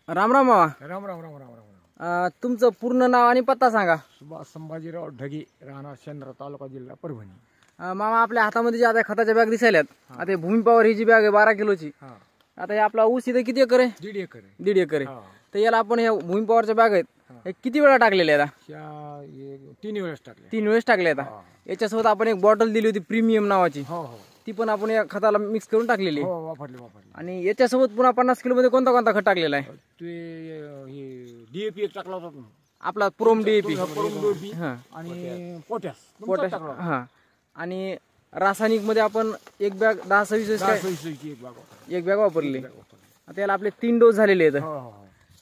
राम राम मामा. राम राम राम राम राम. तुमचं पूर्ण नाव आणि पत्ता सांगा. सुभाष संभाजीराव ढगे, राहणार शेंद्रा, तालुका, जिल्हा परभणी. मामा आपल्या हातामध्ये जे आता खताच्या बॅग दिसायल्यात, आता हे भूमी पॉवर ही जी बॅग आहे 12 किलोची. आता हे आपला ऊस इथे किती एकर आहे? 1.5 एकर आहे. 1.5 एकर आहे. तर याला आपण ह्या भूमी पॉवरच्या बॅग आहेत हे किती वेळा टाकलेले आता? 3 वेळेस टाकले. 3 वेळेस टाकले आता. याच्यासोबत आपण एक बॉटल दिली होती प्रीमियम नावाची. हो हो. ती पण आपण या खताला मिक्स करून टाकलेली. हो वापरली. आणि याच्यासोबत पुन्हा 50 किलो मध्ये कोणता कोणता खत टाकलेला आहे? ते डीएपी एक टाकला होता आपला प्रोम डीएपी आणि पोटॅश. हा. आणि रासायनिक मध्ये आपण एक बॅग 10-26 एक बॅग वापरली. आता याला आपले 3 डोस झालेले आहेत.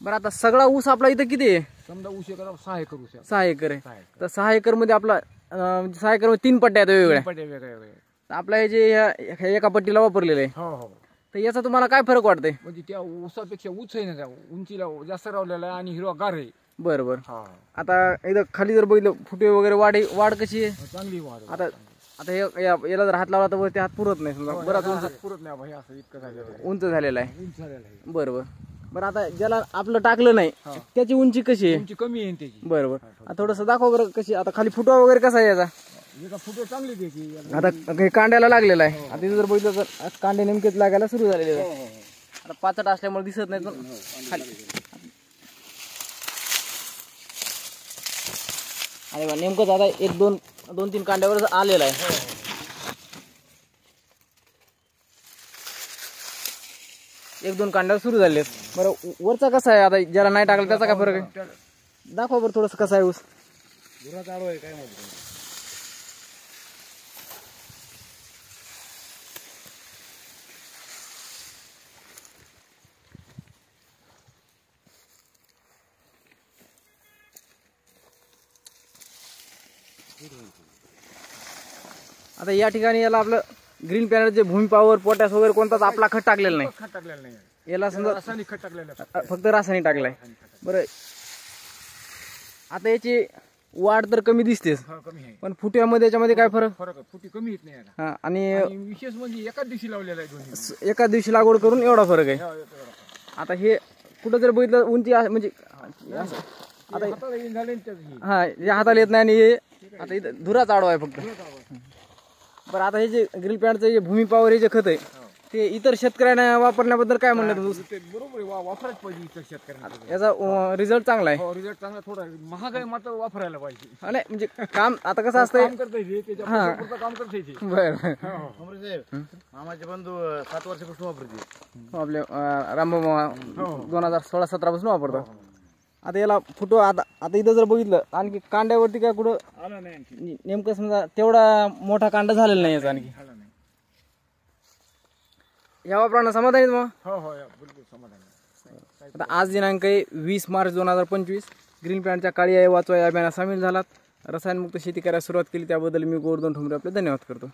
बरं आता सगळा ऊस आपला इथं किती आहे? समजा ऊस एकर 6 एकर ऊस आहे. 6 एकर आहे. तर 6 एकर मध्ये आपला 6 एकर मध्ये 3 पट्ट्या आहेत वेगवेगळ्या. आपल्या हे जे एका पट्टीला वापरलेलं आहे. हो हो. तर याचा तुम्हाला काय फरक वाटतंय? म्हणजे त्या ऊसापेक्षा उंच आहे ना, त्या उंचीला जास्त रावलेला आहे आणि हिरवा गार आहे. बरोबर. आता इथं खाली जर बघितलं फुटे वगैरे वाढ कशी आहे? चांगली वाढ. आता याला जर हात लावला तर ते हात पुरत नाही, समजा बराच पुरत नाही भाई, असं इतकं झालेलं आहे. उंच झालेला आहे. उंच झालेला आहे. बरोबर. बरं आता ज्याला आपलं टाकलं नाही त्याची उंची कशी आहे? उंची कमी आहे त्याची. बरोबर. थोडस दाखव बरं कशी. आता खाली फुटवा वगैरे कसा आहे याचा? फुटो चांगली त्याची. आता हे कांड्याला लागलेला आहे. आता इथे जर बघितलं तर कांडे नेमकेच लागायला सुरू झालेले आहे. आता पाचट असल्यामुळे दिसत नाही पण खाली. अरे वा, नेमकंच आता 1-2-3 कांड्यावर आलेला आहे. एक दोन कांड्यावर सुरू झाले. बरं वरचा कसा आहे? आता ज्याला नाही टाकलं त्याचा काय फरक आहे? दाखवा बरं थोडस कसा आहे ऊस. काय माहिती. आता या ठिकाणी याला आपलं ग्रीन पॅनल जे भूमी पॉवर पोटॅश वगैरे कोणताच आपला खत टाकलेला नाही. खत टाकलेलं नाही. याला समजा रासायनिक खत टाकलेलं फक्त रासायनिक टाकलाय. बरं आता याची वाढ तर कमी दिसतेच, कमी आहे. पण फुट्यामध्ये याच्यामध्ये काय फरक? फुटी कमी येत नाही. हा. आणि विशेष म्हणजे एकाच दिवशी लावलेला आहे दोन्ही. एका दिवशी लागवड करून एवढा फरक आहे. आता हे कुठं जर बघितलं उंची म्हणजे आता हा या हाताला येत नाही. आणि हे आता इथं धुराच आडवा आहे फक्त. बरं आता हे जे ग्रीन पॅनचं जे भूमी पॉवर हे जे खत आहे ते इतर शेतकऱ्यांना वापरण्याबद्दल काय म्हणणं? बरोबर वापरायच पाहिजे इतर शेतकऱ्यांना. याचा रिझल्ट चांगला आहे. रिझल्ट चांगला. थोडा महाग आहे मात्र वापरायला पाहिजे. नाही म्हणजे काम आता कसं असतंय. काम करता येते. बरं. मामाचे बंधू 7 वर्षापासून वापरते. आपल्या रामभाऊ 2016-17 पासून वापरतो. आता याला फुटो आता इथं जर बघितलं आणखी कांड्यावरती काय कुठं आला नाही. नेमकं समजा तेवढा मोठा कांडा झालेला नाही याचा आणखी. या वापरानं समाधानी मग? हो हो बिलकुल समाधानी. आता आज दिनांक आहे 20 मार्च 2025. ग्रीन पॅनच्या काळी आहे वाचवा या अभियानात सामील झालात. रसायनमुक्त शेती करायला सुरुवात केली त्याबद्दल मी गोवर्धन ठोंबरे आपले धन्यवाद करतो.